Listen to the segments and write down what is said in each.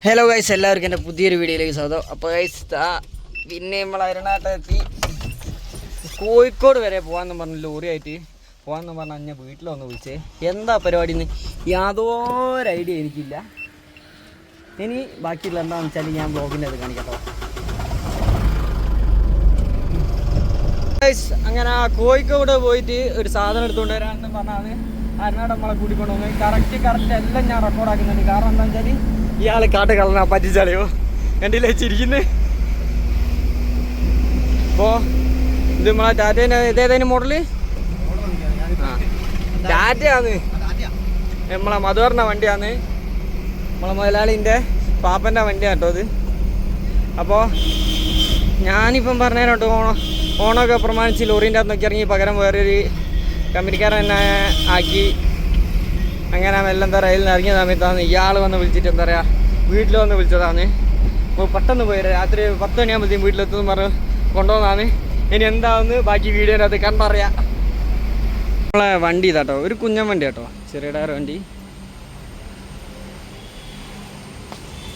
Hello guys, എല്ലാവർക്കും എൻ്റെ പുതിയൊരു വീഡിയോയിലേക്ക് സ്വാഗതം. അപ്പോൾ ഗൈസ് പിന്നെ നമ്മൾ അരണാട്ടെത്തി കോഴിക്കോട് വരെ പോകാമെന്ന് പറഞ്ഞു, ലോറിയായിട്ട് പോകാമെന്ന് പറഞ്ഞാൽ ഞാൻ വീട്ടിലൊന്ന് വിളിച്ചേ. എന്താ പരിപാടി എന്ന് യാതൊരു ഐഡിയ എനിക്കില്ല. ഇനി ബാക്കിയുള്ള എന്താണെന്ന് വെച്ചാൽ ഞാൻ ബ്ലോഗിൻ്റെ അത് കാണിക്കട്ടോ. ഗൈസ് അങ്ങനെ കോഴിക്കോട് പോയിട്ട് ഒരു സാധനം എടുത്തുകൊണ്ട് വരാമെന്ന് പറഞ്ഞാൽ അരണാട് നമ്മളെ കൂട്ടിക്കൊണ്ട് പോകുന്നത് കറക്റ്റ് എല്ലാം ഞാൻ റെക്കോർഡാക്കുന്നുണ്ട്. കാരണം എന്താണെന്ന് വെച്ചാൽ ഇയാൾ കാട്ട് കളഞ്ഞാ പറ്റിച്ചാളിയോ കണ്ടില്ലേ ചിരിക്കുന്നത്. അപ്പോൾ ഇത് നമ്മളെ ടാറ്റേൻ്റെ ഇതേതേനും മോഡല് ടാറ്റയാണ്, നമ്മളെ മധുവറിൻ്റെ വണ്ടിയാണ്, നമ്മളെ മുതലാളിൻ്റെ പാപ്പൻ്റെ വണ്ടിയാണ് കേട്ടോ ഇത്. അപ്പോൾ ഞാനിപ്പം പറഞ്ഞുതരാം, ഓണമൊക്കെ പ്രമാണിച്ച് ലോറീൻ്റെ അകത്ത് നോക്കി ഇറങ്ങി പകരം വേറൊരു കമ്പനിക്കാരൻ തന്നെ ആക്കി. അങ്ങനെ എന്താ പറയുക അതിൽ നിന്ന് ഇറങ്ങിയ സമയത്താണ് ഇയാൾ വന്ന് വിളിച്ചിട്ട് എന്താ പറയുക വീട്ടിൽ വന്ന് വിളിച്ചതാണ്. അപ്പോൾ പെട്ടെന്ന് പോയി രാത്രി 10 മണിയാകുമ്പോഴത്തേക്കും വീട്ടിലെത്തുമെന്ന് പറഞ്ഞ് കൊണ്ടുപോകുന്നതാണ്. ഇനി എന്താണെന്ന് ബാക്കി വീഡിയോനകത്ത് കണ്ടറിയാം. നമ്മളെ വണ്ടി ഇതാട്ടോ, ഒരു കുഞ്ഞൻ വണ്ടി കേട്ടോ, ചെറിയ ടയർ വണ്ടി.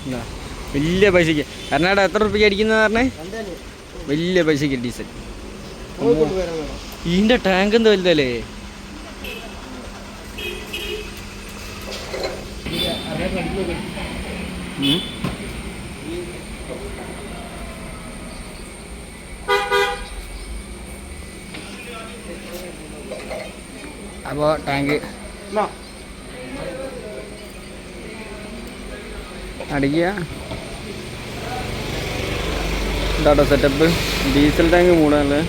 എന്താ വലിയ പൈസയ്ക്ക് കർണാടക എത്ര റുപ്യക്ക് അടിക്കുന്നത് പറഞ്ഞേ, വലിയ പൈസയ്ക്ക് ഡീസൽ. ഇതിൻ്റെ ടാങ്ക് എന്താ വലുതല്ലേ. അപ്പോൾ ടാങ്ക് അടിക്കുക ഇതാട്ടോ സെറ്റപ്പ്. ഡീസൽ ടാങ്ക് മൂടാനല്ലേ,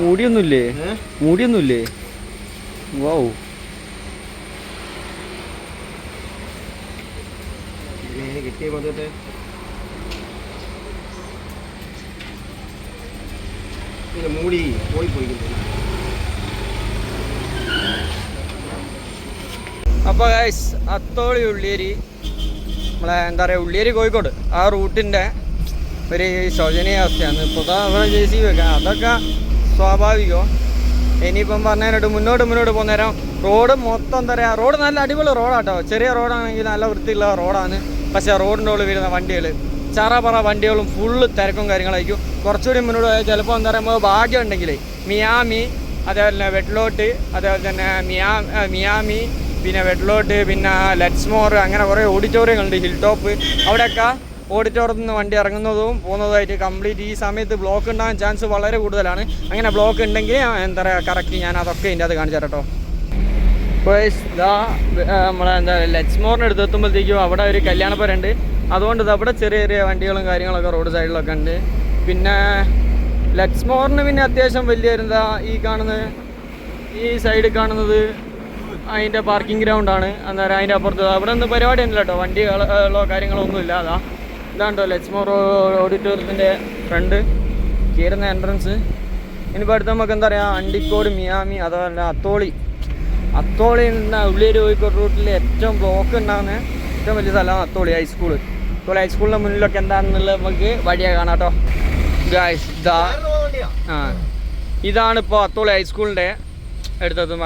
മൂടിയൊന്നുമില്ലേ. വൗ, കിട്ടിയ കൊണ്ടിട്ട് മൂടി പോയി. അപ്പോൾ ഗൈസ് അത്തോളി ഉള്ളിയേരി നമ്മളെ എന്താ പറയുക ഉള്ളിയേരി കോഴിക്കോട് ആ റൂട്ടിൻ്റെ ഒരു ശോചനീയാവസ്ഥയാണ്. ഇപ്പോൾ അവിടെ JCB വെക്കാം, അതൊക്കെ സ്വാഭാവികമോ. ഇനിയിപ്പം പറഞ്ഞതിനോട്ട് മുന്നോട്ട് പോകുന്നേരം റോഡ് മൊത്തം എന്താ പറയുക, റോഡ് നല്ല അടിപൊളി റോഡാട്ടോ. ചെറിയ റോഡാണെങ്കിൽ നല്ല വൃത്തിയുള്ള റോഡാണ്. പക്ഷേ റോഡിൻ്റെ ഉള്ളിൽ വരുന്ന വണ്ടികൾ ചറപറ വണ്ടികളും ഫുള്ള് തിരക്കും കാര്യങ്ങളായിരിക്കും. കുറച്ചുകൂടി മുന്നോട്ട് പോയാൽ ചിലപ്പോൾ എന്താ പറയുമ്പോൾ ഭാഗ്യം ഉണ്ടെങ്കിൽ മിയാമി, അതേപോലെ തന്നെ വെട്ട്ലോട്ട്, അതേപോലെ തന്നെ മിയാമി, പിന്നെ വെട്ട്ലോട്ട്, പിന്നെ ലെറ്റ്സ്മോർ, അങ്ങനെ കുറേ ഓഡിറ്റോറിയങ്ങളുണ്ട്. ഹിൽ ടോപ്പ്, അവിടെയൊക്കെ ഓഡിറ്റോറിയത്തിൽ നിന്ന് വണ്ടി ഇറങ്ങുന്നതും പോകുന്നതുമായിട്ട് കംപ്ലീറ്റ് ഈ സമയത്ത് ബ്ലോക്ക് ഉണ്ടാകാൻ ചാൻസ് വളരെ കൂടുതലാണ്. അങ്ങനെ ബ്ലോക്ക് ഉണ്ടെങ്കിൽ എന്താ പറയുക കറക്റ്റ് ഞാൻ അതൊക്കെ ഇതിൻ്റെ അത് കാണിച്ചു തരാം കേട്ടോ. അപ്പോൾ ഇതാ നമ്മളെ എന്താ ലെറ്റ്സ്മോറിന് എടുത്തെത്തുമ്പോഴത്തേക്കും അവിടെ ഒരു കല്യാണപ്പുരയുണ്ട്. അതുകൊണ്ട് അവിടെ ചെറിയ ചെറിയ വണ്ടികളും കാര്യങ്ങളൊക്കെ റോഡ് സൈഡിലൊക്കെ ഉണ്ട്. പിന്നെ ലെറ്റ്സ്മോറിന് പിന്നെ അത്യാവശ്യം വലിയ എന്താ ഈ സൈഡിൽ കാണുന്നത് അതിൻ്റെ പാർക്കിംഗ് ഗ്രൗണ്ടാണ്. അന്നേരം അതിൻ്റെ അപ്പുറത്ത് അവിടെ ഒന്നും പരിപാടി ഒന്നുമില്ല കേട്ടോ, വണ്ടികളോ കാര്യങ്ങളോ ഒന്നുമില്ല. ഇതാണ്ടോ ലെറ്റ്സ്മോർ ഓഡിറ്റോറിയത്തിൻ്റെ ഫ്രണ്ട് കയറുന്ന എൻട്രൻസ്. ഇനിയിപ്പോൾ അടുത്ത് നമുക്ക് എന്താ പറയുക അണ്ടിക്കോട്, മിയാമി, അതുപോലെ അത്തോളി ഉള്ളിയേരി കോഴിക്കോട് റൂട്ടിൽ ഏറ്റവും ബ്ലോക്ക് ഉണ്ടാകുന്ന ഏറ്റവും വലിയ സ്ഥലമാണ് അത്തോളി ഹൈസ്കൂള്. അത്തോളി ഹൈസ്കൂളിൻ്റെ മുന്നിലൊക്കെ എന്താണെന്നുള്ളത് നമുക്ക് വഴിയാണ് കാണാം കേട്ടോ ഗായ്സ്. ഇതാണ് ഇപ്പോൾ അത്തോളി ഹൈസ്കൂളിൻ്റെ അടുത്തെത്തുമ്പോൾ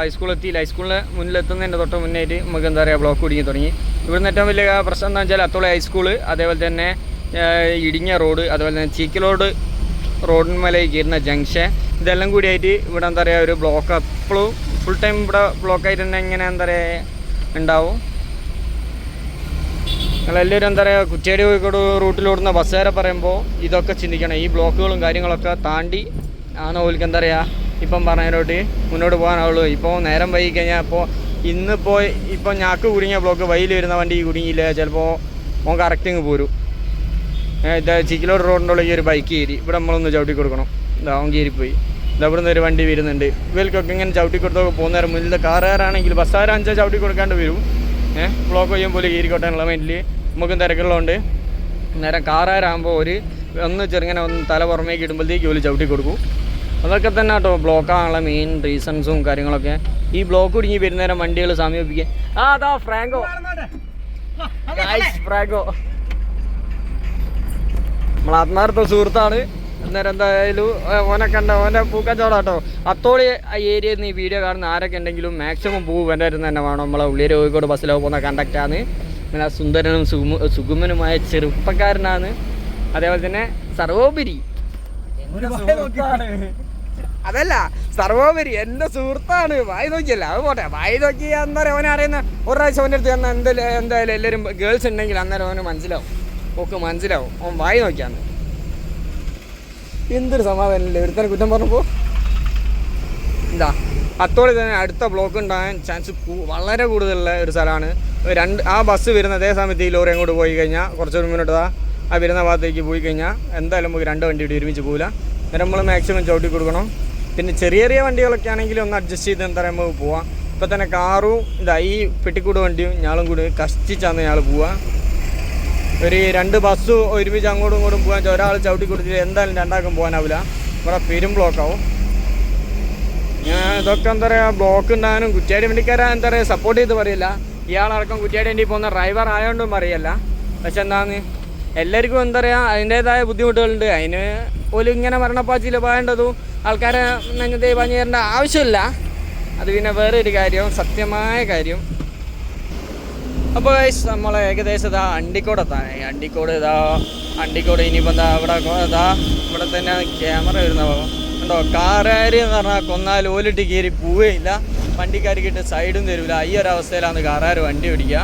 ഹൈസ്കൂളിന് മുന്നിലെത്തുന്നതിൻ്റെ തൊട്ട് മുന്നേറ്റ് നമുക്ക് എന്താ പറയുക ബ്ലോക്ക് കുടുങ്ങി തുടങ്ങി. ഇവിടുന്ന് ഏറ്റവും വലിയ പ്രശ്നം എന്താ വെച്ചാൽ അത്തോളി ഹൈസ്കൂള്, അതേപോലെ തന്നെ ഇടിഞ്ഞ റോഡ്, അതുപോലെ തന്നെ ചീക്കിലോട് റോഡിന്മേലേക്ക് കയറുന്ന ജംഗ്ഷൻ, ഇതെല്ലാം കൂടിയായിട്ട് ഇവിടെ എന്താ പറയുക ഒരു ബ്ലോക്ക് എപ്പോഴും ഫുൾ ടൈം ഇവിടെ ബ്ലോക്കായിട്ട് തന്നെ ഇങ്ങനെ എന്താ പറയുക ഉണ്ടാവും. നിങ്ങളെല്ലാവരും എന്താ പറയുക കുറ്റ്യാടി കോഴിക്കോട് റൂട്ടിലോടുന്ന ബസ്സുകാരെ പറയുമ്പോൾ ഇതൊക്കെ ചിന്തിക്കണം. ഈ ബ്ലോക്കുകളും കാര്യങ്ങളൊക്കെ താണ്ടി ആണ് ഓൽക്ക് എന്താ പറയുക ഇപ്പം പറഞ്ഞതിലോട്ട് മുന്നോട്ട് പോകാനാവുള്ളൂ. ഇപ്പോൾ നേരം വൈകി കഴിഞ്ഞാൽ ഇന്നിപ്പോൾ ഇപ്പം ഞാക്ക് കുടുങ്ങിയ ബ്ലോക്ക് വൈയിൽ വരുന്ന വണ്ടി കുടുങ്ങിയില്ല, ചിലപ്പോൾ ഓൻ കറക്റ്റിങ് പോരും. ചിക്കിലോട് റോഡിൻ്റെ ഉള്ളിൽ ഈ ഒരു ബൈക്ക് കയറി ഇവിടെ നമ്മളൊന്ന് ചവിട്ടി കൊടുക്കണം. അവൻ കയറിപ്പോയി. ഇവിടെ നിന്ന് ഒരു വണ്ടി വരുന്നുണ്ട്. ഇവർക്കൊക്കെ ഇങ്ങനെ ചവിട്ടി കൊടുത്തൊക്കെ പോകുന്നേരം മുന്നിലെ കാറുകാരാണെങ്കിൽ ബസ്സുകാരഞ്ചാൽ ചവിട്ടി കൊടുക്കാണ്ട് വരും. ബ്ലോക്ക് ചെയ്യാൻ പോലെ കയറിക്കോട്ടാനുള്ള മൈൻഡിൽ നമുക്കും തിരക്കുള്ളതുകൊണ്ട് നേരം കാറുകാരാകുമ്പോൾ ഒന്ന് ചെറുങ്ങനെ തല പുറമേക്ക് ഇടുമ്പോഴത്തേക്ക് ഒരു ചവിട്ടി കൊടുക്കും. അതൊക്കെ തന്നെ കേട്ടോ ബ്ലോക്കാണുള്ള മെയിൻ റീസൺസും കാര്യങ്ങളൊക്കെ. ഈ ബ്ലോക്ക് കുടുങ്ങി വരുന്നേരം വണ്ടികൾ സമീപിക്കാൻ അതാ ഫ്രാങ്കോ നമ്മളാത്മാർത്ഥ സുഹൃത്താണ്. അന്നേരം എന്തായാലും ഓനെ കണ്ട ഓൻ്റെ പൂക്കച്ചവടം കേട്ടോ. അത്തോളി ഏരിയയിൽ നിന്ന് ഈ വീഡിയോ കാണുന്ന ആരൊക്കെ ഉണ്ടെങ്കിലും മാക്സിമം പൂ വേണ്ടായിരുന്നു തന്നെ വേണം. നമ്മളെ ഉള്ളിയേരി കോഴിക്കോട് ബസ്സിലോ പോകുന്ന കണ്ടക്റ്റാണ്. നല്ല സുന്ദരനും സുഗമനുമായ ചെറുപ്പക്കാരനാണ്. അതേപോലെ തന്നെ സർവോപരി അതല്ല സർവോപരി എൻ്റെ സുഹൃത്താണ്. വായി നോക്കിയല്ല അത് പോട്ടെ, വായി നോക്കി അന്നേരം അവനെ അറിയുന്ന ഒരു പ്രാവശ്യം അവൻ്റെ അടുത്ത് ചെന്നാൽ എന്തായാലും എല്ലാവരും ഗേൾസ് ഉണ്ടെങ്കിൽ അന്നേരം അവന് മനസ്സിലാവും, ഓക്കെ മനസ്സിലാവും. അവൻ വായി നോക്കിയാന്ന്. എന്തൊരു സമാധാനമില്ലേ ഒരുത്തനെ കുറ്റം പറഞ്ഞപ്പോൾ. എന്താ അത്തോടെ തന്നെ അടുത്ത ബ്ലോക്ക് ഉണ്ടാകാൻ ചാൻസ് വളരെ കൂടുതലുള്ള ഒരു സ്ഥലമാണ്. ആ ബസ് വരുന്ന അതേ സമയത്ത് ഈ ലോറി അങ്ങോട്ട് പോയി കഴിഞ്ഞാൽ കുറച്ചൊരു മുന്നോട്ട് ആ വരുന്ന ഭാഗത്തേക്ക് പോയി കഴിഞ്ഞാൽ എന്തായാലും നമുക്ക് 2 വണ്ടി കൂടി ഒരുമിച്ച് പോകില്ല. അന്നേരം നമ്മൾ മാക്സിമം ചവിട്ടി കൊടുക്കണം. പിന്നെ ചെറിയ ചെറിയ വണ്ടികളൊക്കെ ആണെങ്കിൽ ഒന്ന് അഡ്ജസ്റ്റ് ചെയ്ത് എന്താ പറയുക നമുക്ക് പോവാം. ഇപ്പം തന്നെ കാറും ഈ പെട്ടിക്കൂട് വണ്ടിയും ഞാളും കൂടി കഷ്ടിച്ചാന്ന് ഞങ്ങൾ പോവുക. ഒരു 2 ബസ് ഒരുമിച്ച് അങ്ങോട്ടും ഇങ്ങോട്ടും പോകാൻ ഒരാൾ ചവിട്ടി കൊടുത്തിട്ട് എന്തായാലും രണ്ടാൾക്കും പോകാനാവില്ല. ഇവിടെ പെരും ബ്ലോക്കാവും. ഇതൊക്കെ എന്താ പറയുക ബ്ലോക്ക് ഉണ്ടാകാനും കുറ്റ്യാടി വണ്ടിക്കാരെ എന്താ പറയുക സപ്പോർട്ട് ചെയ്ത് പറയില്ല. ഇയാളടക്കം കുറ്റ്യാടി വണ്ടി പോകുന്ന ഡ്രൈവർ ആയതുകൊണ്ടും പറയല്ല. പക്ഷെ എന്താന്ന് എല്ലാവർക്കും എന്താ പറയുക അതിൻ്റേതായ ബുദ്ധിമുട്ടുകളുണ്ട്. അതിന് പോലും ഇങ്ങനെ മരണപ്പാച്ചിൽ പോകേണ്ടതും ആൾക്കാരെ നെഞ്ഞത്തെ പറഞ്ഞു തരേണ്ട ആവശ്യമില്ല. അത് പിന്നെ വേറെ ഒരു കാര്യം, സത്യമായ കാര്യം. അപ്പോൾ നമ്മൾ ഏകദേശം അണ്ടിക്കോട് ഇനിയിപ്പോൾ ഇവിടെ തന്നെ ക്യാമറ വരുന്ന ഉണ്ടോ. കാറുകാർ എന്ന് പറഞ്ഞാൽ കൊന്നാൽ ഓലിട്ട് കയറി പോവുകയില്ല, വണ്ടിക്കാർക്കിട്ട് സൈഡും തരില്ല. ഈ ഒരു അവസ്ഥയിലാണ് കാറുകാർ വണ്ടി ഓടിക്കുക.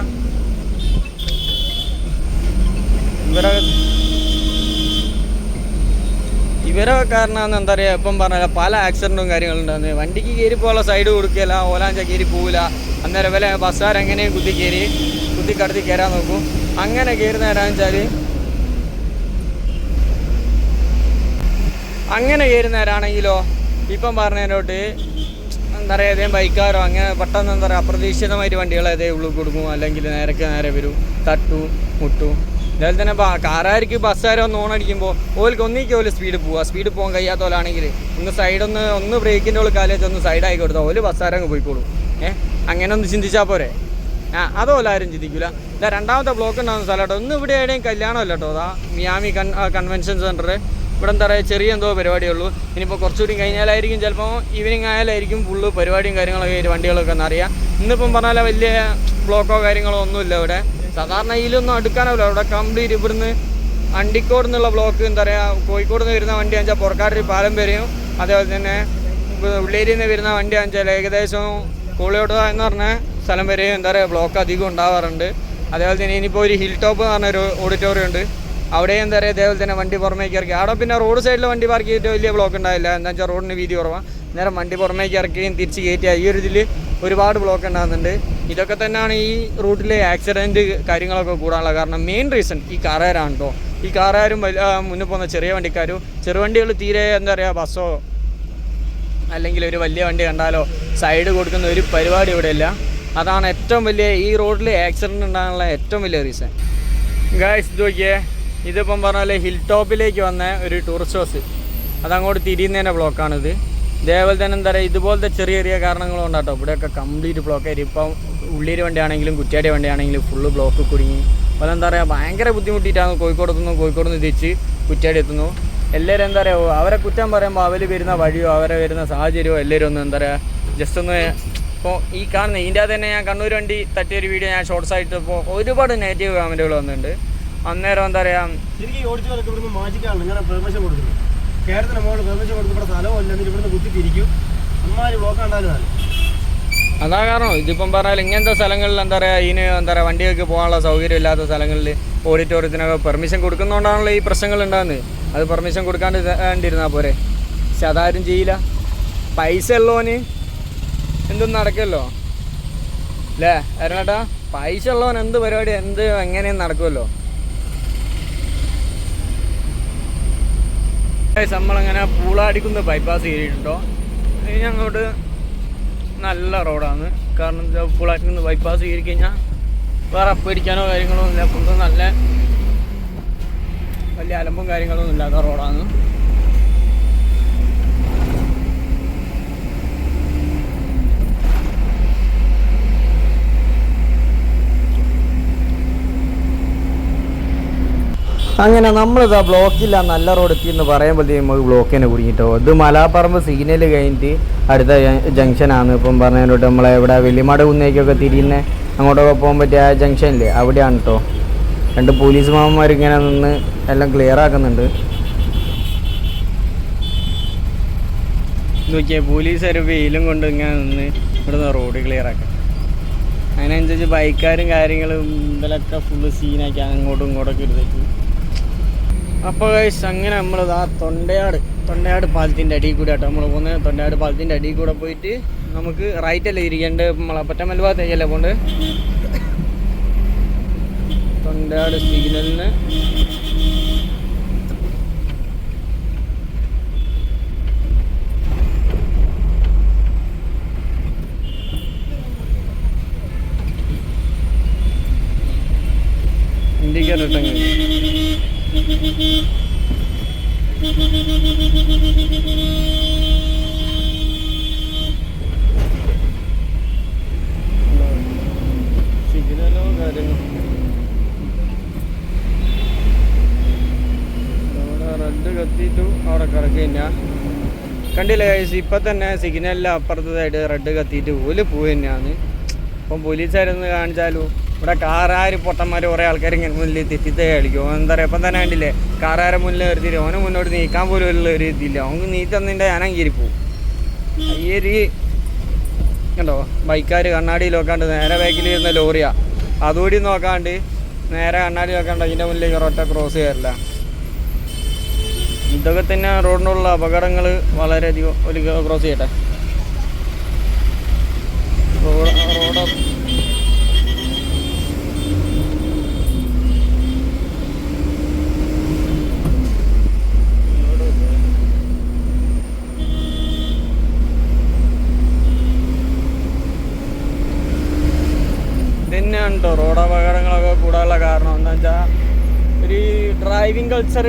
ഇവരെ കാരണമാണ് എന്താ പറയുക ഇപ്പം പറഞ്ഞാൽ പല ആക്സിഡൻറ്റും കാര്യങ്ങളുണ്ടാകുന്നത്. വണ്ടിക്ക് കയറി പോകാനുള്ള സൈഡ് കൊടുക്കില്ല, ഓലാഞ്ച കയറി പോവില്ല. അന്നേരം വില ബസ്സുകാരെങ്ങനെയും കുത്തി കടത്തി കയറാൻ നോക്കും. അങ്ങനെ കയറുന്ന നേരാണെങ്കിലോ ഇപ്പം പറഞ്ഞതിനോട്ട് എന്താ പറയുക ഏതേലും ബൈക്കാരോ അങ്ങനെ പെട്ടെന്ന് എന്താ പറയുക അപ്രതീക്ഷിതമായിട്ട് വണ്ടികൾ ഏതേ ഉള്ളിൽ കൊടുക്കും, അല്ലെങ്കിൽ നേരെ വരും, തട്ടു മുട്ടു. അതുപോലെ തന്നെ കാറുകാർക്ക് ബസ്സുകാരോ ഒന്ന് ഓണടിക്കുമ്പോൾ ഓൽക്ക് ഒന്നിക്ക് സ്പീഡ് പോകാൻ കഴിയാത്ത പോലാണെങ്കിൽ ഒന്ന് ബ്രേക്കിൻ്റെ ഉള്ളിൽ കാലേച്ച് ഒന്ന് സൈഡാക്കി കൊടുത്താൽ ഓല് ബസ്സുകാരങ്ങ് പോയിക്കോളും. അങ്ങനെ ഒന്ന് ചിന്തിച്ചാൽ പോരെ. അതുപോലെ ആരും ചിന്തിക്കില്ല. രണ്ടാമത്തെ ബ്ലോക്ക് ഉണ്ടാകുന്ന സ്ഥലമാട്ടോ. ഒന്ന് ഇവിടെ എവിടെയും കല്യാണമല്ല കേട്ടോ. Miami convention centre. ഇവിടെ എന്താ പറയുക ചെറിയ എന്തോ പരിപാടിയുള്ളൂ. ഇനിയിപ്പോൾ കുറച്ചുകൂടി കഴിഞ്ഞാലായിരിക്കും, ചിലപ്പോൾ ഈവനിങ് ആയാലായിരിക്കും ഫുള്ള് പരിപാടിയും കാര്യങ്ങളൊക്കെ വണ്ടികളൊക്കെ എന്നറിയാം. ഇന്നിപ്പം പറഞ്ഞാൽ വലിയ ബ്ലോക്കോ കാര്യങ്ങളോ ഒന്നുമില്ല ഇവിടെ. സാധാരണ ഇതിലൊന്നും അടുക്കാനാവില്ല. ഇവിടെ കംപ്ലീറ്റ് ഇവിടുന്ന് അണ്ടിക്കോട് നിന്നുള്ള ബ്ലോക്ക് എന്താ പറയുക കോഴിക്കോട് നിന്ന് വരുന്ന വണ്ടി ആണെച്ചാൽ പുറക്കാട്ടൊരു പാലം വരെയും, അതേപോലെ തന്നെ ഉള്ളേരിയിൽ നിന്ന് വരുന്ന വണ്ടി ആണെച്ചാൽ ഏകദേശം കോളിയോട് എന്ന് പറഞ്ഞ സ്ഥലം വരെയും എന്താ പറയുക ബ്ലോക്ക് അധികം ഉണ്ടാവാറുണ്ട്. അതേപോലെ തന്നെ ഇനിയിപ്പോൾ ഒരു ഹിൽ ടോപ്പ് എന്ന് പറഞ്ഞൊരു ഓഡിറ്റോറിയം ഉണ്ട്. അവിടെ എന്താ പറയുക അതേപോലെ തന്നെ വണ്ടി പുറമേക്ക് ഇറക്കി. അവിടെ പിന്നെ റോഡ് സൈഡിൽ വണ്ടി പാർക്ക് ചെയ്തിട്ട് വലിയ ബ്ലോക്ക് ഉണ്ടാവില്ല. എന്താ വെച്ചാൽ റോഡിന് വീതി കുറവാണ്. നേരം വണ്ടി പുറമേക്ക് ഇറക്കുകയും തിരിച്ച് കയറ്റുക. ഈ ഒരു ഇതിൽ ഒരുപാട് ബ്ലോക്ക് ഉണ്ടാകുന്നുണ്ട്. ഇതൊക്കെ തന്നെയാണ് ഈ റൂട്ടിലെ ആക്സിഡൻറ്റ് കാര്യങ്ങളൊക്കെ കൂടാനുള്ള കാരണം. മെയിൻ റീസൺ ഈ കാറുകാരാണ് കേട്ടോ. ഈ കാറുകാരും മുന്നിൽ പോകുന്ന ചെറിയ വണ്ടിക്കാരും. ചെറുവണ്ടികൾ തീരെ എന്താ പറയുക ബസ്സോ അല്ലെങ്കിൽ ഒരു വലിയ വണ്ടി കണ്ടാലോ സൈഡ് കൊടുക്കുന്ന ഒരു പരിപാടി ഇവിടെ ഇല്ല. അതാണ് ഏറ്റവും വലിയ ഈ റോഡിൽ ആക്സിഡൻറ്റ് ഉണ്ടാകാനുള്ള ഏറ്റവും വലിയ റീസൺ. ഗായ്സ് ഇത് നോക്കിയേ, ഇതിപ്പം പറഞ്ഞാൽ ഹിൽ ടോപ്പിലേക്ക് വന്ന ഒരു ടൂറിസ്റ്റ് ബസ് അതങ്ങോട്ട് തിരിയുന്നതിൻ്റെ ബ്ലോക്കാണിത്. ഇതേപോലെ തന്നെ എന്താ പറയുക ഇതുപോലത്തെ ചെറിയ ചെറിയ കാരണങ്ങളും ഉണ്ടാട്ടോ. ഇവിടെയൊക്കെ കംപ്ലീറ്റ് ബ്ലോക്കായിരിക്കും. ഇപ്പം ഉള്ളേരി വണ്ടിയാണെങ്കിലും കുറ്റ്യാടി വണ്ടിയാണെങ്കിലും ഫുള്ള് ബ്ലോക്ക് കുടുങ്ങി. അപ്പോൾ എന്താ പറയുക ഭയങ്കര ബുദ്ധിമുട്ടിയിട്ടാണ് കോഴിക്കോട് നിന്ന് തിരിച്ച് കുറ്റ്യാടി എത്തുന്നു. എല്ലാവരും എന്താ പറയുക അവരെ കുറ്റം പറയുമ്പോൾ അവർ വരുന്ന വഴിയോ അവരെ വരുന്ന സാഹചര്യമോ എല്ലാവരും ഒന്ന് എന്താ പറയുക ജസ്റ്റ് ഒന്ന്. ഇപ്പോൾ ഈ കാണുന്ന ഇതിൻ്റെ തന്നെ ഞാൻ കണ്ണൂർ വണ്ടി തട്ടിയൊരു വീഡിയോ ഞാൻ ഷോർട്സ് ആയിട്ട് ഇപ്പോൾ ഒരുപാട് നെഗറ്റീവ് കമൻറ്റുകൾ വന്നിട്ടുണ്ട്. അന്നേരം എന്താ പറയുക ശരിക്കും ഓടിച്ചവരൊക്കെ ഇവിടുന്ന് മാജിക്കാണ് ഇങ്ങനെ പെർമിഷൻ കൊടുക്കുന്നത്. കേരളത്തിന് മുകളിൽ പെർമിഷൻ കൊടുത്ത് ഇവിടെ സ്ഥലവും അല്ലെങ്കിൽ ഇവിടുന്ന് കുത്തി തിരിക്കും. അമ്മാരി ബ്ലോക്ക് ഉണ്ടാകുന്നതാണ്. അതാ കാരണം. ഇതിപ്പം പറഞ്ഞാൽ ഇങ്ങനത്തെ സ്ഥലങ്ങളിൽ എന്താ പറയുക ഇതിന് എന്താ പറയുക വണ്ടികൾക്ക് പോകാനുള്ള സൗകര്യം ഇല്ലാത്ത സ്ഥലങ്ങളിൽ ഓഡിറ്റോറിയത്തിനൊക്കെ പെർമിഷൻ കൊടുക്കുന്നതുകൊണ്ടാണല്ലോ ഈ പ്രശ്നങ്ങൾ ഉണ്ടാകുന്നത്. അത് പെർമിഷൻ കൊടുക്കാണ്ട് വേണ്ടിയിരുന്നാൽ പോരെ. പക്ഷെ അതാരും ചെയ്യില്ല. പൈസ ഉള്ളവന് എന്തും നടക്കുമല്ലോ അല്ലേ അരുണേട്ടാ. പൈസ ഉള്ളവൻ എന്ത് പരിപാടി എങ്ങനെയും നടക്കുമല്ലോ. നമ്മളങ്ങനെ പൂളാടിക്കുന്ന ബൈപ്പാസ് കയറിയിട്ടുണ്ടോ. ഇനി അങ്ങോട്ട് നല്ല റോഡാണ്. കാരണം പൂളാടിക്കുന്ന ബൈപ്പാസ് കയറി കഴിഞ്ഞാൽ വേറെ അപ്പടിക്കാനോ കാര്യങ്ങളോ ഒന്നുമില്ല. ഫുള്ള് നല്ല വലിയ അലമ്പും കാര്യങ്ങളൊന്നും ഇല്ലാത്ത റോഡാണ്. അങ്ങനെ നമ്മളിതാ ബ്ലോക്കില്ല നല്ല റോഡ് എത്തി എന്ന് പറയുമ്പോഴത്തേക്കും നമുക്ക് ബ്ലോക്ക് തന്നെ കുടുങ്ങിട്ടോ. ഇത് മലാപ്പറമ്പ് സിഗ്നൽ കഴിഞ്ഞിട്ട് അടുത്ത ജംഗ്ഷനാണ്. ഇപ്പം പറഞ്ഞതിനോട്ട് നമ്മളെ ഇവിടെ വെള്ളിമാട് കുന്നേക്കൊക്കെ തിരിയുന്ന അങ്ങോട്ടൊക്കെ പോകാൻ പറ്റിയ ആ ജംഗ്ഷനില്ലേ അവിടെയാണ് കേട്ടോ. 2 പോലീസ് മാമന്മാർ ഇങ്ങനെ നിന്ന് എല്ലാം ക്ലിയർ ആക്കുന്നുണ്ട്. നോക്കിയാൽ പോലീസുകാർ വെയിലും കൊണ്ട് ഇങ്ങനെ നിന്ന് ഇവിടുന്ന് റോഡ് ക്ലിയർ ആക്കാം. അതിനനുസരിച്ച് ബൈക്കാരും കാര്യങ്ങളും ഇതിലൊക്കെ ഫുള്ള് സീനാക്കി അങ്ങോട്ടും ഇങ്ങോട്ടൊക്കെ എടുത്തേക്ക്. അപ്പോൾ അങ്ങനെ നമ്മളിതാ തൊണ്ടയാട് പാലത്തിൻ്റെ അടിയിൽ കൂടെ ആട്ടോ നമ്മൾ പോകുന്നത്. തൊണ്ടയാട് പാലത്തിൻ്റെ അടിയിൽ കൂടെ പോയിട്ട് നമുക്ക് റൈറ്റല്ലേ ഇരിക്കേണ്ടത്, നമ്മളെ പറ്റമൽ ഭാഗത്തേക്കല്ലേ പോകേണ്ടത്. തൊണ്ടയാട് സിഗ്നലിന് ഇൻഡിക്കേറ്റർ ഇട്ടെങ്കിൽ സിഗ്നലോ കാര്യങ്ങളോ അവിടെ റെഡ് കത്തിയിട്ടു അവിടെ കിടക്കുക. കണ്ടില്ലേ ഗൈസ്, ഇപ്പം തന്നെ സിഗ്നലിൽ അപ്പുറത്തതായിട്ട് റെഡ് കത്തിയിട്ട് ഓല് പോവുക തന്നെയാണ്. അപ്പം പോലീസുകാരൊന്ന് കാണിച്ചാലോ ഇവിടെ കാറാര് പൊട്ടന്മാർ കുറേ ആൾക്കാർ ഇങ്ങനെ മുന്നിൽ തെറ്റിത്തേ കളിക്കും. എന്താ പറയുക, ഇപ്പം തന്നെ കണ്ടില്ലേ കാറാരെ മുന്നിൽ നിർത്തിയിട്ട് ഓന് മുന്നോട്ട് നീക്കാൻ പോലും ഉള്ള ഒരു ഇതില്ല. അവന് നീത്തന്നിൻ്റെ ഞാനങ്കേരി പോവും. ഈ ഒരു കണ്ടോ ബൈക്കാർ കണ്ണാടി നോക്കാണ്ട് നേരെ ബാക്കിൽ ഇരുന്ന ലോറിയാ, അതുകൂടി നോക്കാണ്ട് നേരെ കണ്ണാടി നോക്കാണ്ട് അതിൻ്റെ മുന്നിലേക്ക് ഒരൊറ്റ ക്രോസ് ചെയ്യാറില്ല. ഇതൊക്കെ തന്നെ റോഡിനുള്ള അപകടങ്ങൾ വളരെയധികം. ഒരു ക്രോസ് ചെയ്യട്ടെ റോഡ് തന്നെയാണ് കേട്ടോ. റോഡ് അപകടങ്ങളൊക്കെ കൂടാനുള്ള കാരണം എന്താ വെച്ചാൽ ഒരു ഡ്രൈവിംഗ് കൾച്ചർ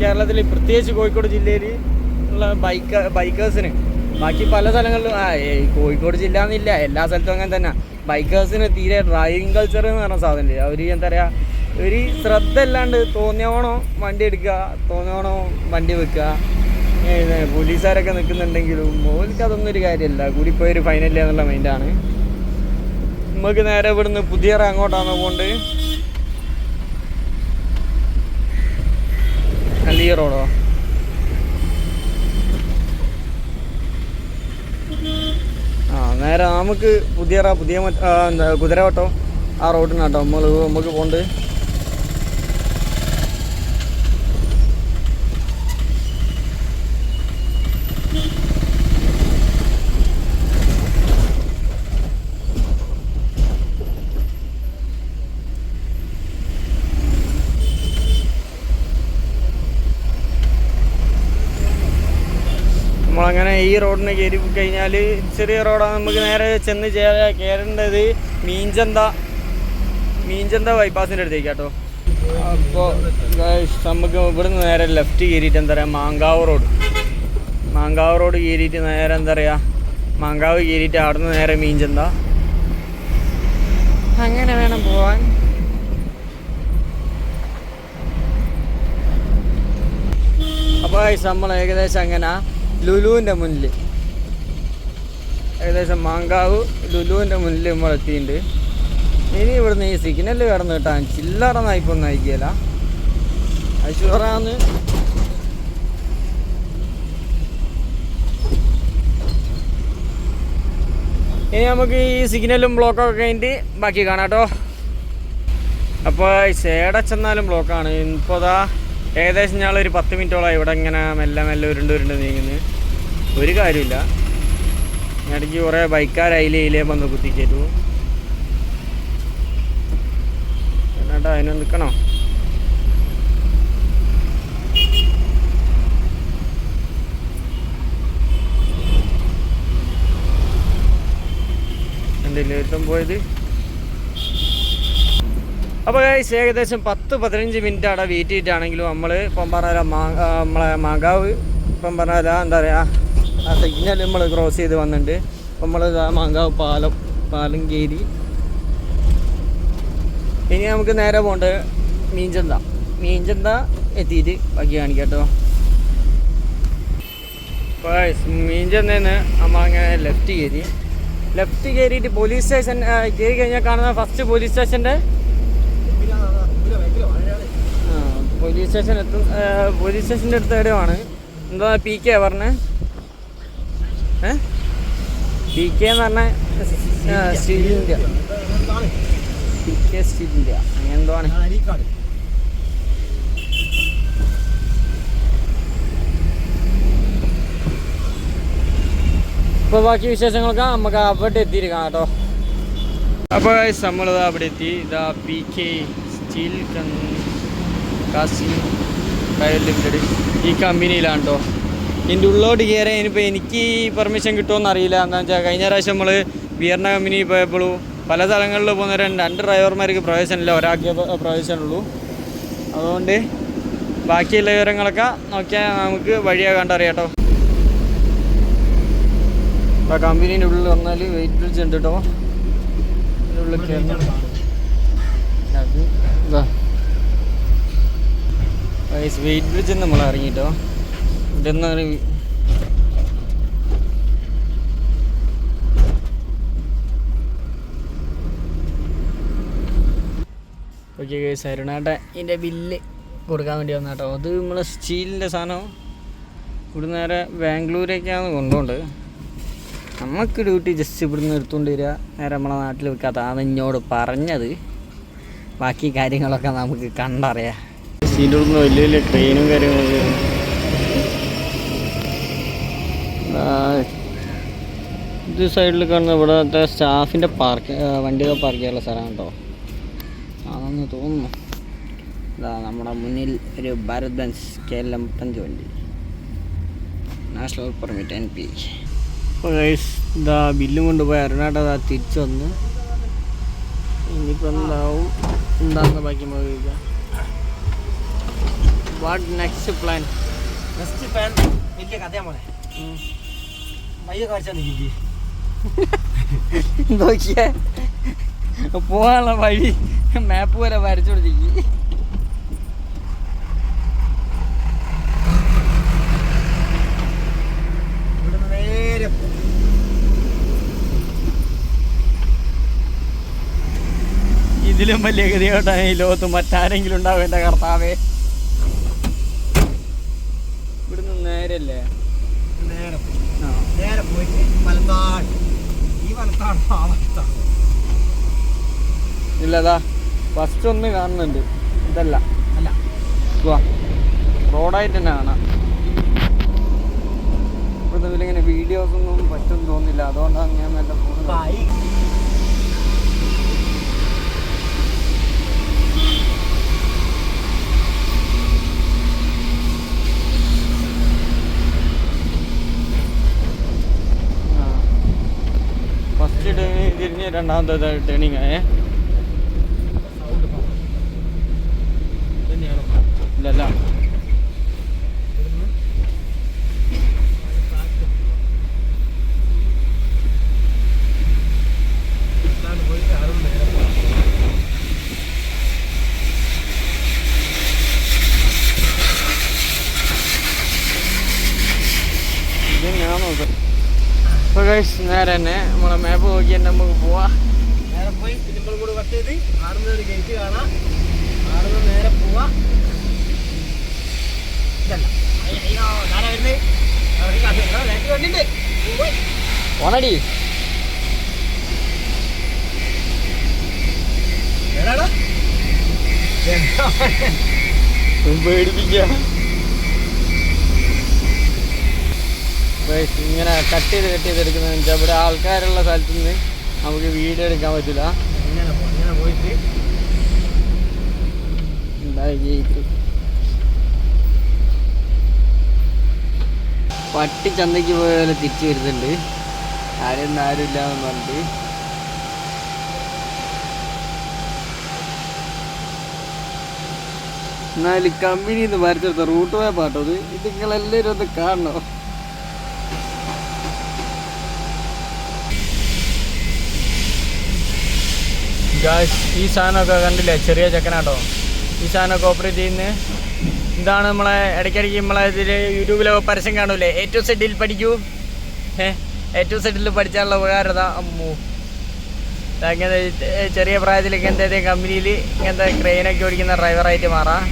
കേരളത്തിൽ പ്രത്യേകിച്ച് കോഴിക്കോട് ജില്ലയിൽ ഉള്ള ബൈക്കേഴ്സിന്, ബാക്കി പല സ്ഥലങ്ങളിലും കോഴിക്കോട് ജില്ല എന്നില്ല, എല്ലാ സ്ഥലത്തും അങ്ങനെ തന്നെ. ബൈക്കേഴ്സിന് തീരെ ഡ്രൈവിംഗ് കൾച്ചർ എന്ന് പറഞ്ഞ സാധനമില്ല. അവർ എന്താ പറയുക, ഒരു ശ്രദ്ധ അല്ലാണ്ട് തോന്നിയോണോ വണ്ടി എടുക്കുക, തോന്നിയോണോ വണ്ടി വെക്കുക. പോലീസുകാരൊക്കെ നിൽക്കുന്നുണ്ടെങ്കിലും ഓർക്ക് അതൊന്നും ഒരു കാര്യമല്ല, കൂടിപ്പോയൊരു ഫൈനല്ല എന്നുള്ള മൈൻഡാണ്. നമുക്ക് നേരെ ഇവിടുന്ന് പുതിയ അങ്ങോട്ടാണ് കൊണ്ട് നല്ല റോഡോ നേരെ നമുക്ക് പുതിയ എന്താ കുതിരവട്ടം ആ റോഡിനാട്ടോ നമുക്ക് പോണ്ട്. നമ്മളങ്ങനെ ഈ റോഡിന് കയറി കഴിഞ്ഞാൽ ചെറിയ റോഡാണ്. നമുക്ക് നേരെ ചെന്ന് കയറേണ്ടത് മീഞ്ചന്ത ബൈപ്പാസിൻ്റെ അടുത്തേക്ക് കേട്ടോ. അപ്പോൾ നമുക്ക് ഇവിടുന്ന് നേരെ ലെഫ്റ്റ് കയറിയിട്ട് എന്താ പറയുക മാങ്കാവ് റോഡ് കയറിയിട്ട് നേരെ എന്താ പറയുക മാങ്കാവ് കയറിയിട്ട് അവിടെ നിന്ന് നേരെ മീഞ്ചന്ത, അങ്ങനെ വേണം പോവാൻ. അപ്പോൾ നമ്മൾ ഏകദേശം അങ്ങനെ ലുലുവിൻ്റെ മുന്നിൽ, ഏകദേശം മാങ്കാവ് ലുലുവിൻ്റെ മുന്നിൽ നമ്മൾ എത്തിയിട്ടുണ്ട്. ഇനി ഇവിടുന്ന് ഈ സിഗ്നൽ കടന്ന് കിട്ടാൻ ചില്ലറ നായിപ്പൊന്നും അയക്കില്ല. അശുറാന്ന് ഇനി നമുക്ക് ഈ സിഗ്നലും ബ്ലോക്കൊക്കെ കഴിഞ്ഞിട്ട് ബാക്കി കാണാം കേട്ടോ. അപ്പോൾ സേടെ ചെന്നാലും ബ്ലോക്കാണ്. ഇപ്പോൾ അതാ ഏകദേശം ഞങ്ങളൊരു 10 മിനിറ്റോളായി ഇവിടെ ഇങ്ങനെ മെല്ലെ ഉരുണ്ട് നീങ്ങുന്നത്. ഒരു കാര്യമില്ല, ഇടയ്ക്ക് കുറേ ബൈക്കാർ അതിലേ വന്ന് കുത്തിക്കയറ്റു. എന്നിട്ട് അതിന് നിൽക്കണോ? എൻ്റെ ഒരുത്തം പോയത്. അപ്പോൾ ഏകദേശം 10-15 മിനിറ്റ് അവിടെ വെയിറ്റ് ചെയ്തിട്ടാണെങ്കിലും നമ്മൾ ഇപ്പം പറഞ്ഞാൽ നമ്മളെ മാങ്കാവ് ഇപ്പം പറഞ്ഞാൽ എന്താ പറയുക ആ സിഗ്നൽ നമ്മൾ ക്രോസ് ചെയ്ത് വന്നിട്ടുണ്ട്. അപ്പം നമ്മൾ മാങ്കാവ് പാലം കയറി. ഇനി നമുക്ക് നേരെ പോകേണ്ടത് മീഞ്ചന്ത എത്തിയിട്ട് ബാക്കി കാണിക്കാം കേട്ടോ. അപ്പോൾ മീഞ്ചന്തേന്ന് നമ്മളങ്ങനെ ലെഫ്റ്റ് കയറി. ലെഫ്റ്റ് കയറിയിട്ട് പോലീസ് സ്റ്റേഷൻ കയറി കഴിഞ്ഞാൽ കാണുന്ന ഫസ്റ്റ് പോലീസ് സ്റ്റേഷൻ്റെ പോലീസ് സ്റ്റേഷൻ പോലീസ് സ്റ്റേഷൻ്റെ അടുത്ത് എവിടെയാണ് എന്താ PK പറഞ്ഞേ PK എന്ന് പറഞ്ഞാൽ steel India PK steel India അങ്ങനെ എന്തോ ആണ്. ഇപ്പോൾ ബാക്കി വിശേഷങ്ങളൊക്കെ നമുക്ക് അവിടെ എത്തിയിരിക്കാം കേട്ടോ. അപ്പോൾ നമ്മളിത് അവിടെ എത്തി. ഇതാ PK steel casting private limited ഈ കമ്പനിയിലാണ് കേട്ടോ. ഇതിൻ്റെ ഉള്ളോട്ട് കയറാൻ ഇനിയിപ്പോൾ എനിക്ക് പെർമിഷൻ കിട്ടുമോയെന്ന് അറിയില്ല. എന്താണെന്ന് വെച്ചാൽ കഴിഞ്ഞ പ്രാവശ്യം നമ്മൾ ബിയറിൻ്റെ കമ്പനി പോയപ്പോഴും പല സ്ഥലങ്ങളിൽ പോകുന്നവരും 2 ഡ്രൈവർമാർക്ക് പ്രവേശനമില്ല, ഒരാൾക്കേ പ്രവേശനമുള്ളൂ. അതുകൊണ്ട് ബാക്കിയുള്ള വിവരങ്ങളൊക്കെ നോക്കിയാൽ നമുക്ക് വഴിയാ കണ്ടറിയാം കേട്ടോ. അപ്പോൾ കമ്പനീൻ്റെ ഉള്ളിൽ വന്നാൽ വെയിറ്റ് ബ്രിഡ്ജ് ഉണ്ട് കേട്ടോ. അതിൻ്റെ ഉള്ളിൽ കയറുന്ന അത് ഇതാ വെയിറ്റ് ബ്രിഡ്ജിൽ നമ്മൾ ഇറങ്ങിട്ടോ. ഇതെന്നാണ് ഓക്കെ ഗൈസ്, അരുണാട്ടെ ഇതിൻ്റെ ബില്ല് കൊടുക്കാൻ വേണ്ടി വന്ന കേട്ടോ. അത് നമ്മളെ സ്റ്റീലിൻ്റെ സാധനം ഇവിടെ നേരെ ബാംഗ്ലൂരേക്കാണ് കൊണ്ടുപോണ്ട്. നമുക്ക് ഡ്യൂട്ടി ജസ്റ്റ് ഇവിടുന്ന് എടുത്തുകൊണ്ട് വരിക, നേരെ നമ്മളെ നാട്ടിൽ വെക്കാത്ത അതാണ് ഇങ്ങോട് പറഞ്ഞത്. ബാക്കി കാര്യങ്ങളൊക്കെ നമുക്ക് കണ്ടറിയാം. ഇതിൻ്റെ ഉള്ളിൽ വലിയ വലിയ ട്രെയിനും കാര്യങ്ങളൊക്കെ ഇത് സൈഡിൽ കാണുന്ന ഇവിടുത്തെ സ്റ്റാഫിൻ്റെ വണ്ടികൾ പാർക്ക് ചെയ്യാനുള്ള സ്ഥലമാണ് കേട്ടോ. ആണെന്ന് തോന്നുന്നു. ഇതാ നമ്മുടെ മുന്നിൽ ഒരു ഭാരത് ബെൻസ് KLM 5 വണ്ടി, നാഷണൽ പെർമിറ്റ് NP. അപ്പോൾ ഗൈസ് ഇതാ ബില്ലും കൊണ്ടുപോയി അരുണാട്ട തിരിച്ചു വന്ന് ഇനിയിപ്പോൾ എന്താണെന്ന് ബാക്കി നോക്കുക. What next plan? വലിയ കഥയാ മോനെ. വയ്യ കാഴ്ച നോക്കിയേ പോകാനുള്ള വഴി മാപ്പ് വരെ വരച്ചു കൊടുത്തേക്ക്. നേരെ ഇതിലും വലിയ ഗതികേട്ടാണ് ഈ ലോകത്ത് മറ്റാരെങ്കിലും ഉണ്ടാവും എൻ്റെ കർത്താവേ. ഇവിടുന്ന് നേരല്ലേ? നേരെ പോയിട്ട് വലത്താട്. ഈ വലത്താണ് ആ വലത്താണ്. ഇല്ലതാ ഫസ്റ്റ് ഒന്ന് കാണുന്നുണ്ട്, ഇതല്ല അല്ല റോഡായിട്ട് തന്നെ കാണാം. ഇവിടുന്ന് ഇതിലിങ്ങനെ വീഡിയോസൊന്നും പറ്റുമെന്ന് തോന്നുന്നില്ല, അതുകൊണ്ടാണ് ഞാൻ നല്ല പോകുന്നത്. ഫസ്റ്റ് ടേണിങ് തിരിഞ്ഞ് രണ്ടാമത്തെ ടേണിങ് ആയേ. ഇല്ലല്ല ഇപ്പോൾ ഗൈസ് നേരെ തന്നെ നമ്മളെ മാപ്പ് നോക്കി തന്നെ നമുക്ക് പോവാം. നേരെ പോയി പിന്നിമ്പോൾ കൂടെ കട്ട് ചെയ്ത് ആടുന്ന ഒരു ഗേറ്റ് കാണാം. ആടുന്ന നേരെ പോവാ. ഇതല്ല അയ്യോ ഞാനാ വരുന്നത്. കണ്ടിട്ട് ഓണടി ഏടാടാ പേടിപ്പിക്കുക. ഇങ്ങനെ കട്ട് ചെയ്ത് എടുക്കുന്നതെന്ന് വെച്ചാൽ ഇവിടെ ആൾക്കാരുള്ള സ്ഥലത്ത് നിന്ന് നമുക്ക് വീഡിയോ എടുക്കാൻ പറ്റില്ല. ഇങ്ങനെ പോയിട്ട് പട്ടി ചന്തയ്ക്ക് പോയ പോലെ തിരിച്ചു വരുന്നുണ്ട്. ആരും ഇല്ലാന്ന് പറഞ്ഞിട്ട്. എന്നാലും കമ്പനിന്ന് വരച്ചെടുത്ത റൂട്ട് പോയ പാട്ടോ ഇത് നിങ്ങളെല്ലാവരും ഒന്ന് കാണണോ. ഈ സാധനമൊക്കെ കണ്ടില്ലേ, ചെറിയ ചെക്കനാട്ടോ ഈ സാധനമൊക്കെ ഓപ്പറേറ്റ് ചെയ്യുന്നത്. ഇതാണ് നമ്മളെ ഇടയ്ക്കിടയ്ക്ക് നമ്മളെ ഇതിൽ യൂട്യൂബിലൊക്കെ പരസ്യം കാണൂലേ, A to Z പഠിക്കൂ. A to Z പഠിച്ചാലുള്ള ഉപകാരത അമ്മു അങ്ങനെ ചെറിയ പ്രായത്തിൽ ഇങ്ങനത്തെ കമ്പനിയിൽ ഇങ്ങനത്തെ ക്രെയിനൊക്കെ ഓടിക്കുന്ന ഡ്രൈവറായിട്ട് മാറാം.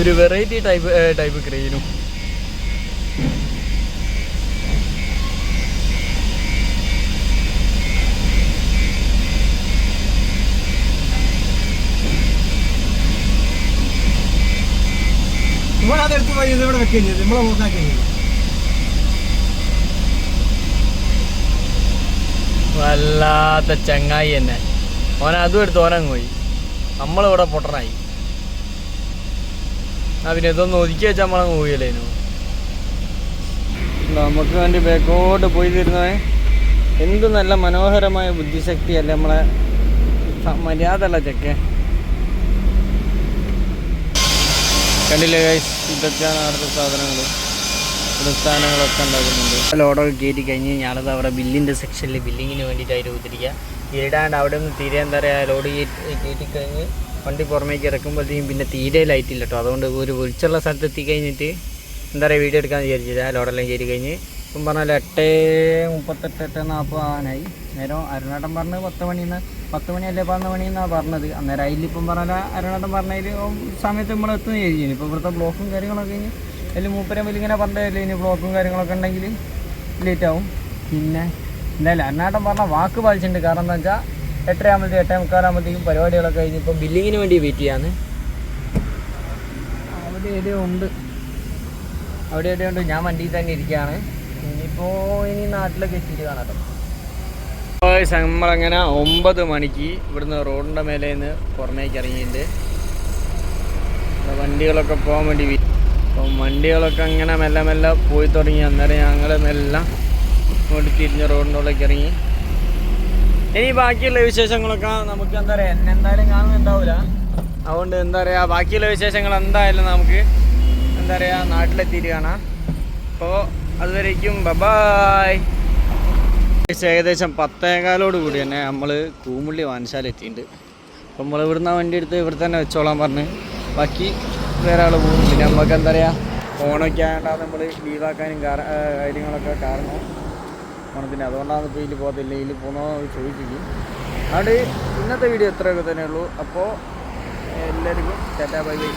ഒരു വെറൈറ്റി ടൈപ്പ് ക്രെയിനും. ഇവളതെടുത്ത് പോയി ഇവിടെ വെക്കുകയും ചെയ്തു, നമ്മളെ നോക്കാക്കുകയും ചെയ്തു. വല്ലാത്ത ചങ്ങായി തന്നെ. ഓന അതും എടുത്ത് ഓനങ്ങ് പോയി. നമ്മളിവിടെ പൊട്ടനായി. പിന്നെ ഇതൊന്നും ഒതുക്കി വെച്ചാൽ നമ്മളങ്ങ് പോയില്ലേനു. നമുക്ക് വേണ്ടി ബാക്കോട്ട് പോയി തരുന്നവേ എന്ത് നല്ല മനോഹരമായ ബുദ്ധിശക്തിയല്ലേ നമ്മളെ മര്യാദയുള്ള ചെക്കെ. കണ്ടില്ലേ ഗൈസ്, ഇതൊക്കെയാണ് അവിടുത്തെ സാധനങ്ങൾ, പ്രസ്ഥാനങ്ങളൊക്കെ ഉണ്ടാക്കുന്നുണ്ട്. ലോഡൊക്കെ കയറ്റി കഴിഞ്ഞ് ഞാനത് അവിടെ ബില്ലിൻ്റെ സെക്ഷനിൽ ബില്ലിങ്ങിന് വേണ്ടിയിട്ടായിട്ട് ഉദ്ധരിക്കുക. ഇടാണ്ട് അവിടെ നിന്ന് തീരെ എന്താ പറയുക, ലോഡ് കയറ്റിക്കഴിഞ്ഞ് വണ്ടി പുറമേക്ക് ഇറക്കുമ്പോഴത്തേക്കും പിന്നെ തീരെ ലൈറ്റില്ല കേട്ടോ. അതുകൊണ്ട് ഒരു വെളിച്ചുള്ള സ്ഥലത്ത് എത്തിക്കഴിഞ്ഞിട്ട് എന്താ പറയുക വീഡിയോ എടുക്കാമെന്ന് വിചാരിച്ചില്ല. ലോഡെല്ലാം കയറി കഴിഞ്ഞ് ഇപ്പം പറഞ്ഞാൽ 8:38 8:40 ആവാനായി. നേരം അരുണാട്ടം പറഞ്ഞ് 10 മണിന്ന് 10 മണിയല്ലേ 11 മണിയെന്നാണ് പറഞ്ഞത്. അന്നേരം അതിലിപ്പം പറഞ്ഞാൽ അരുണാട്ടം പറഞ്ഞതിൽ സമയത്ത് നമ്മൾ എത്തുന്ന വിചാരിച്ചു. ഇപ്പോൾ ഇവിടുത്തെ ബ്ലോക്കും കാര്യങ്ങളൊക്കെ കഴിഞ്ഞ് അതിൽ മൂപ്പരം വലിങ്ങനെ പറഞ്ഞില്ലേ ഇനി ബ്ലോക്കും കാര്യങ്ങളൊക്കെ ഉണ്ടെങ്കിൽ ലേറ്റ് ആവും. പിന്നെ എന്തായാലും അരുണാട്ടം പറഞ്ഞാൽ വാക്ക് പാലിച്ചിട്ടുണ്ട്. കാരണം എന്താ വെച്ചാൽ 8:30 ആകുമ്പോഴത്തേക്കും 8:45 പരിപാടികളൊക്കെ കഴിഞ്ഞ് ഇപ്പോൾ ബില്ലിങ്ങിന് വേണ്ടി വെയിറ്റ് ചെയ്യാന്ന്. അവിടെ എവിടെയുണ്ട് ഞാൻ വണ്ടിയിൽ തന്നെ ഇരിക്കുകയാണ്. ഇനി നാട്ടിലൊക്കെ എത്തിയിട്ട് കാണാം കേട്ടോ. നമ്മളങ്ങനെ 9 മണിക്ക് ഇവിടുന്ന് റോഡിൻ്റെ മേലെ നിന്ന് പുറമേക്ക് ഇറങ്ങിയിട്ടുണ്ട്. വണ്ടികളൊക്കെ പോകാൻ വേണ്ടി. അപ്പം വണ്ടികളൊക്കെ അങ്ങനെ മെല്ലെ മെല്ലെ പോയി തുടങ്ങി. അന്നേരം ഞങ്ങൾ മെല്ലെ ഇങ്ങോട്ട് തിരിഞ്ഞ് റോഡിൻ്റെ ഉള്ളിലേക്ക് ഇറങ്ങി. ഇനി ബാക്കിയുള്ള വിശേഷങ്ങളൊക്കെ നമുക്ക് എന്താ പറയുക എന്തായാലും കാണുന്നുണ്ടാവില്ല. അതുകൊണ്ട് എന്താ പറയുക ബാക്കിയുള്ള വിശേഷങ്ങൾ എന്തായാലും നമുക്ക് എന്താ പറയുക നാട്ടിലെത്തിയിട്ട് കാണാം. അപ്പോൾ അതുവരേക്കും ബൈ. ഏകദേശം 10:15 കൂടി തന്നെ നമ്മൾ കൂമുള്ളി വാൻശാല എത്തിയിട്ടുണ്ട്. അപ്പോൾ നമ്മൾ ഇവിടുന്ന് വണ്ടി എടുത്ത് ഇവിടെ തന്നെ വെച്ചോളാൻ പറഞ്ഞ് ബാക്കി വേറെ ആൾ പോകും. പിന്നെ നമുക്ക് എന്താ പറയുക ഫോണൊക്കെ ആയതുകൊണ്ടാണ് നമ്മൾ ലീവാക്കാനും കാര്യങ്ങളൊക്കെ കാരണം ഓണത്തിന്. അതുകൊണ്ടാണ് ഇപ്പോൾ ഇതിൽ പോകത്തില്ല, ഇതിൽ പോകുന്നോ ചോദിച്ചിരിക്കും. അതുകൊണ്ട് ഇന്നത്തെ വീഡിയോ ഇത്രയൊക്കെ തന്നെ ഉള്ളൂ. അപ്പോൾ എല്ലാവർക്കും ടാറ്റാ ബൈ ബൈ.